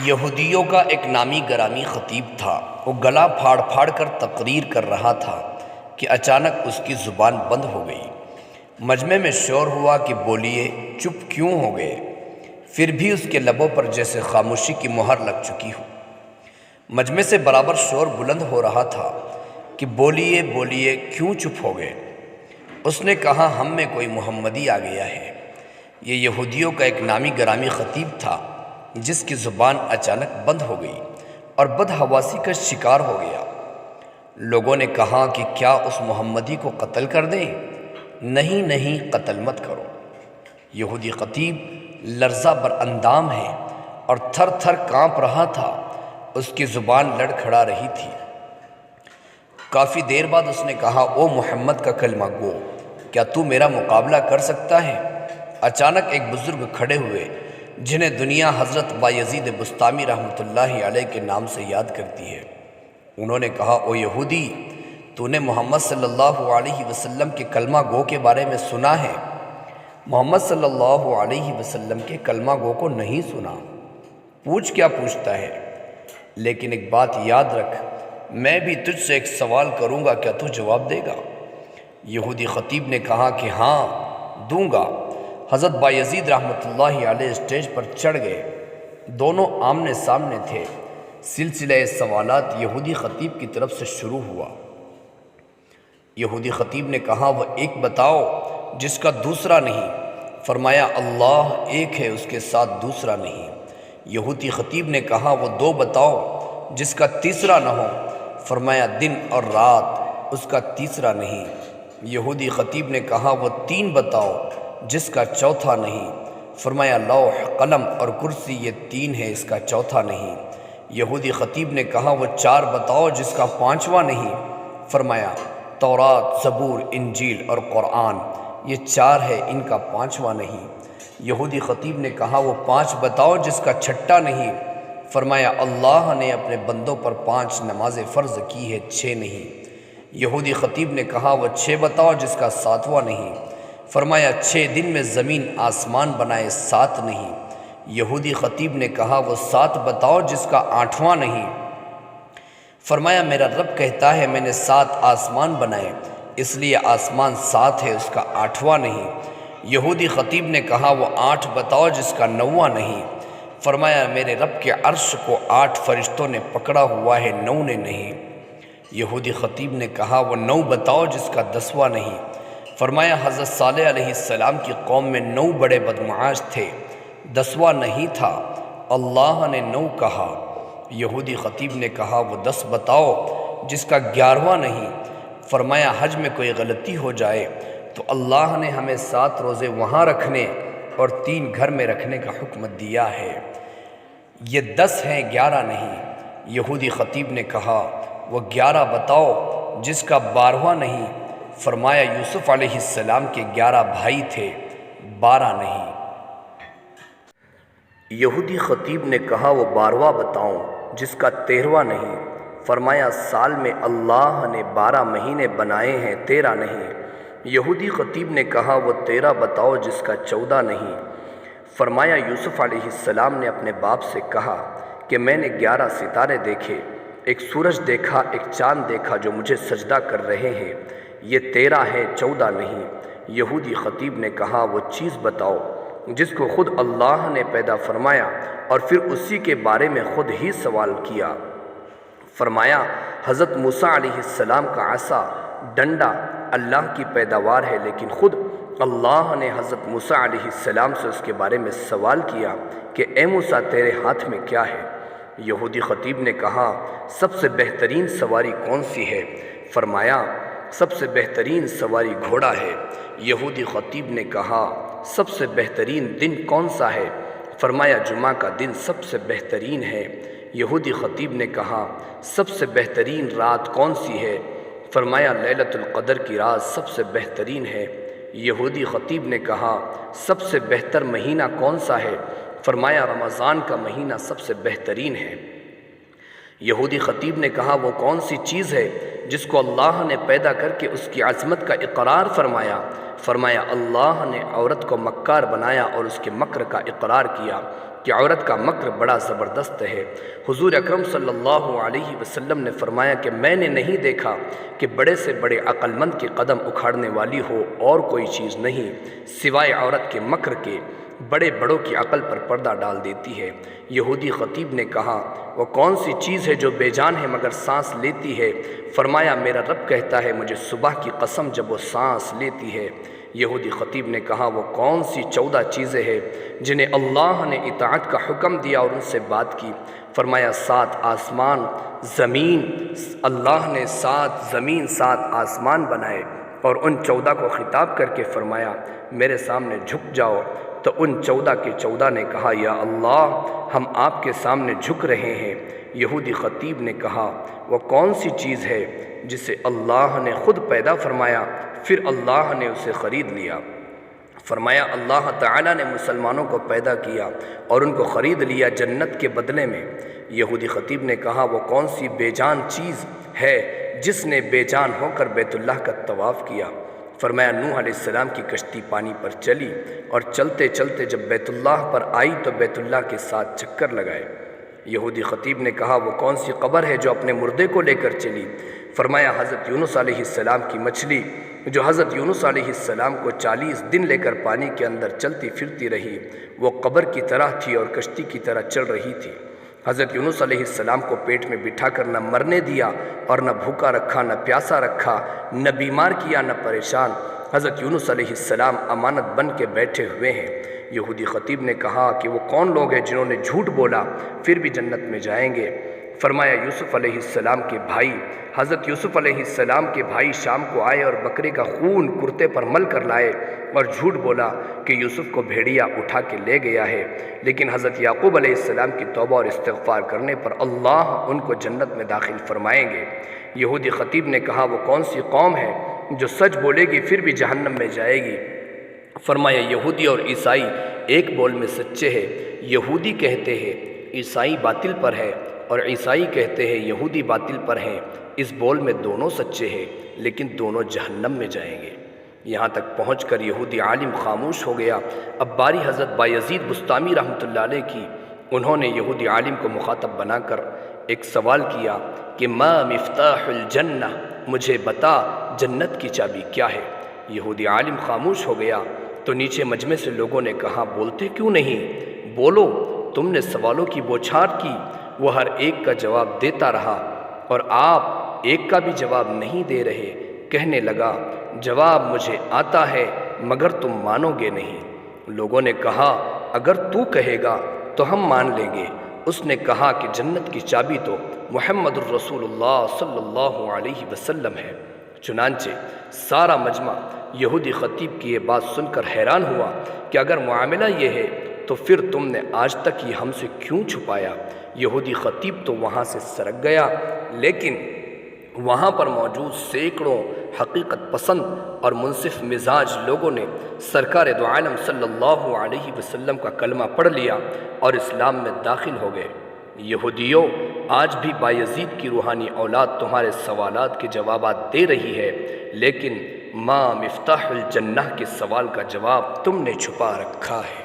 یہودیوں کا ایک نامی گرامی خطیب تھا۔ وہ گلا پھاڑ پھاڑ کر تقریر کر رہا تھا کہ اچانک اس کی زبان بند ہو گئی۔ مجمع میں شور ہوا کہ بولیے، چپ کیوں ہو گئے؟ پھر بھی اس کے لبوں پر جیسے خاموشی کی مہر لگ چکی ہو۔ مجمع سے برابر شور بلند ہو رہا تھا کہ بولیے بولیے، کیوں چپ ہو گئے؟ اس نے کہا، ہم میں کوئی محمدی آ گیا ہے۔ یہ یہودیوں کا ایک نامی گرامی خطیب تھا جس کی زبان اچانک بند ہو گئی اور بدحواسی کا شکار ہو گیا۔ لوگوں نے کہا کہ کیا اس محمدی کو قتل کر دیں؟ نہیں نہیں، قتل مت کرو۔ یہودی خطیب لرزہ بر اندام ہے اور تھر تھر کانپ رہا تھا۔ اس کی زبان لڑکھڑا رہی تھی۔ کافی دیر بعد اس نے کہا، او محمد کا کلمہ گو، کیا تو میرا مقابلہ کر سکتا ہے؟ اچانک ایک بزرگ کھڑے ہوئے جنہیں دنیا حضرت بایزید بسطامی رحمۃ اللہ علیہ کے نام سے یاد کرتی ہے۔ انہوں نے کہا، او یہودی، تو نے محمد صلی اللہ علیہ وسلم کے کلمہ گو کے بارے میں سنا ہے؟ محمد صلی اللہ علیہ وسلم کے کلمہ گو کو نہیں سنا؟ پوچھ کیا پوچھتا ہے؟ لیکن ایک بات یاد رکھ، میں بھی تجھ سے ایک سوال کروں گا، کیا تو جواب دے گا؟ یہودی خطیب نے کہا کہ ہاں دوں گا۔ حضرت بایزید رحمۃ اللہ علیہ اسٹیج پر چڑھ گئے۔ دونوں آمنے سامنے تھے۔ سلسلہ سوالات یہودی خطیب کی طرف سے شروع ہوا۔ یہودی خطیب نے کہا، وہ ایک بتاؤ جس کا دوسرا نہیں۔ فرمایا، اللہ ایک ہے، اس کے ساتھ دوسرا نہیں۔ یہودی خطیب نے کہا، وہ دو بتاؤ جس کا تیسرا نہ ہو۔ فرمایا، دن اور رات، اس کا تیسرا نہیں۔ یہودی خطیب نے کہا، وہ تین بتاؤ جس کا چوتھا نہیں۔ فرمایا، لوح، قلم اور کرسی، یہ تین ہے، اس کا چوتھا نہیں۔ یہودی خطیب نے کہا، وہ چار بتاؤ جس کا پانچواں نہیں۔ فرمایا، تورات، زبور، انجیل اور قرآن، یہ چار ہے، ان کا پانچواں نہیں۔ یہودی خطیب نے کہا، وہ پانچ بتاؤ جس کا چھٹا نہیں۔ فرمایا، اللہ نے اپنے بندوں پر 5 نمازیں فرض کی ہے، 6 نہیں۔ یہودی خطیب نے کہا، وہ 6 بتاؤ جس کا 7واں نہیں۔ فرمایا، 6 دن میں زمین آسمان بنائے، 7 نہیں۔ یہودی خطیب نے کہا، وہ 7 بتاؤ جس کا 8واں نہیں۔ فرمایا، میرا رب کہتا ہے، میں نے 7 آسمان بنائے، اس لیے آسمان 7 ہے، اس کا 8واں نہیں۔ یہودی خطیب نے کہا، وہ 8 بتاؤ جس کا 9واں نہیں۔ فرمایا، میرے رب کے عرش کو 8 فرشتوں نے پکڑا ہوا ہے، 9 نے نہیں۔ یہودی خطیب نے کہا، وہ 9 بتاؤ جس کا 10واں نہیں۔ فرمایا، حضرت صالح علیہ السلام کی قوم میں 9 بڑے بدمعاش تھے، 10واں نہیں تھا، اللہ نے 9 کہا۔ یہودی خطیب نے کہا، وہ 10 بتاؤ جس کا 11واں نہیں۔ فرمایا، حج میں کوئی غلطی ہو جائے تو اللہ نے ہمیں 7 روزے وہاں رکھنے اور 3 گھر میں رکھنے کا حکم دیا ہے، یہ 10 ہیں، 11 نہیں۔ یہودی خطیب نے کہا، وہ 11 بتاؤ جس کا 12واں نہیں۔ فرمایا، یوسف علیہ السلام کے 11 بھائی تھے، 12 نہیں۔ یہودی خطیب نے کہا، وہ 12واں بتاؤ جس کا 13واں نہیں۔ فرمایا، سال میں اللہ نے 12 مہینے بنائے ہیں، 13 نہیں۔ یہودی خطیب نے کہا، وہ 13 بتاؤ جس کا 14 نہیں۔ فرمایا، یوسف علیہ السلام نے اپنے باپ سے کہا کہ میں نے 11 ستارے دیکھے، ایک سورج دیکھا، ایک چاند دیکھا جو مجھے سجدہ کر رہے ہیں، یہ 13 ہے، 14 نہیں۔ یہودی خطیب نے کہا، وہ چیز بتاؤ جس کو خود اللہ نے پیدا فرمایا اور پھر اسی کے بارے میں خود ہی سوال کیا۔ فرمایا، حضرت موسیٰ علیہ السلام کا عصا، ڈنڈا اللہ کی پیداوار ہے، لیکن خود اللہ نے حضرت موسیٰ علیہ السلام سے اس کے بارے میں سوال کیا کہ اے موسیٰ، تیرے ہاتھ میں کیا ہے؟ یہودی خطیب نے کہا، سب سے بہترین سواری کون سی ہے؟ فرمایا، سب سے بہترین سواری گھوڑا ہے۔ یہودی خطیب نے کہا، سب سے بہترین دن کون سا ہے؟ فرمایا، جمعہ کا دن سب سے بہترین ہے۔ یہودی خطیب نے کہا، سب سے بہترین رات کون سی ہے؟ فرمایا، لیلۃ القدر کی رات سب سے بہترین ہے۔ یہودی خطیب نے کہا، سب سے بہتر مہینہ کون سا ہے؟ فرمایا، رمضان کا مہینہ سب سے بہترین ہے۔ یہودی خطیب نے کہا، وہ کون سی چیز ہے جس کو اللہ نے پیدا کر کے اس کی عظمت کا اقرار فرمایا؟ فرمایا، اللہ نے عورت کو مکار بنایا اور اس کے مکر کا اقرار کیا۔ کہ عورت کا مکر بڑا زبردست ہے۔ حضور اکرم صلی اللہ علیہ وسلم نے فرمایا کہ میں نے نہیں دیکھا کہ بڑے سے بڑے عقل مند کے قدم اکھاڑنے والی ہو اور کوئی چیز نہیں سوائے عورت کے مکر کے، بڑے بڑوں کی عقل پر پردہ ڈال دیتی ہے۔ یہودی خطیب نے کہا وہ کون سی چیز ہے جو بے جان ہے مگر سانس لیتی ہے؟ فرمایا میرا رب کہتا ہے مجھے صبح کی قسم جب وہ سانس لیتی ہے۔ یہودی خطیب نے کہا وہ کون سی 14 چیزیں ہیں جنہیں اللہ نے اطاعت کا حکم دیا اور ان سے بات کی؟ فرمایا 7 آسمان زمین، اللہ نے 7 زمین 7 آسمان بنائے اور ان 14 کو خطاب کر کے فرمایا میرے سامنے جھک جاؤ، تو ان 14 کے 14 نے کہا یا اللہ ہم آپ کے سامنے جھک رہے ہیں۔ یہودی خطیب نے کہا وہ کون سی چیز ہے جسے اللہ نے خود پیدا فرمایا پھر اللہ نے اسے خرید لیا؟ فرمایا اللہ تعالیٰ نے مسلمانوں کو پیدا کیا اور ان کو خرید لیا جنت کے بدلے میں۔ یہودی خطیب نے کہا وہ کون سی بے جان چیز ہے جس نے بے جان ہو کر بیت اللہ کا طواف کیا؟ فرمایا نوح علیہ السلام کی کشتی پانی پر چلی اور چلتے چلتے جب بیت اللہ پر آئی تو بیت اللہ کے ساتھ چکر لگائے۔ یہودی خطیب نے کہا وہ کون سی قبر ہے جو اپنے مردے کو لے کر چلی؟ فرمایا حضرت یونس علیہ السلام کی مچھلی جو حضرت یونس علیہ السلام کو 40 دن لے کر پانی کے اندر چلتی پھرتی رہی، وہ قبر کی طرح تھی اور کشتی کی طرح چل رہی تھی۔ حضرت یونس علیہ السلام کو پیٹ میں بٹھا کر نہ مرنے دیا اور نہ بھوکا رکھا، نہ پیاسا رکھا، نہ بیمار کیا، نہ پریشان۔ حضرت یونس علیہ السلام امانت بن کے بیٹھے ہوئے ہیں۔ یہودی خطیب نے کہا کہ وہ کون لوگ ہیں جنہوں نے جھوٹ بولا پھر بھی جنت میں جائیں گے؟ فرمایا یوسف علیہ السلام کے بھائی۔ حضرت یوسف علیہ السلام کے بھائی شام کو آئے اور بکرے کا خون کرتے پر مل کر لائے اور جھوٹ بولا کہ یوسف کو بھیڑیا اٹھا کے لے گیا ہے، لیکن حضرت یعقوب علیہ السلام کی توبہ اور استغفار کرنے پر اللہ ان کو جنت میں داخل فرمائیں گے۔ یہودی خطیب نے کہا وہ کون سی قوم ہے جو سچ بولے گی پھر بھی جہنم میں جائے گی؟ فرمایا یہودی اور عیسائی ایک بول میں سچے ہیں، یہودی کہتے ہیں عیسائی باطل پر ہے اور عیسائی کہتے ہیں یہودی باطل پر ہیں، اس بول میں دونوں سچے ہیں لیکن دونوں جہنم میں جائیں گے۔ یہاں تک پہنچ کر یہودی عالم خاموش ہو گیا۔ اب باری حضرت بایزید بستامی رحمۃ اللہ علیہ کی۔ انہوں نے یہودی عالم کو مخاطب بنا کر ایک سوال کیا کہ ما مفتاح الجنہ، مجھے بتا جنت کی چابی کیا ہے؟ یہودی عالم خاموش ہو گیا تو نیچے مجمع سے لوگوں نے کہا بولتے کیوں نہیں؟ بولو، تم نے سوالوں کی بوچھار کی۔ وہ ہر ایک کا جواب دیتا رہا اور آپ ایک کا بھی جواب نہیں دے رہے۔ کہنے لگا جواب مجھے آتا ہے مگر تم مانو گے نہیں۔ لوگوں نے کہا اگر تو کہے گا تو ہم مان لیں گے۔ اس نے کہا کہ جنت کی چابی تو محمد الرسول اللہ صلی اللہ علیہ وسلم ہے۔ چنانچہ سارا مجمع یہودی خطیب کی یہ بات سن کر حیران ہوا کہ اگر معاملہ یہ ہے تو پھر تم نے آج تک یہ ہم سے کیوں چھپایا؟ یہودی خطیب تو وہاں سے سرک گیا، لیکن وہاں پر موجود سینکڑوں حقیقت پسند اور منصف مزاج لوگوں نے سرکار دو عالم صلی اللہ علیہ وسلم کا کلمہ پڑھ لیا اور اسلام میں داخل ہو گئے۔ یہودیوں، آج بھی بایزید کی روحانی اولاد تمہارے سوالات کے جوابات دے رہی ہے، لیکن ما مفتاح الجنہ کے سوال کا جواب تم نے چھپا رکھا ہے۔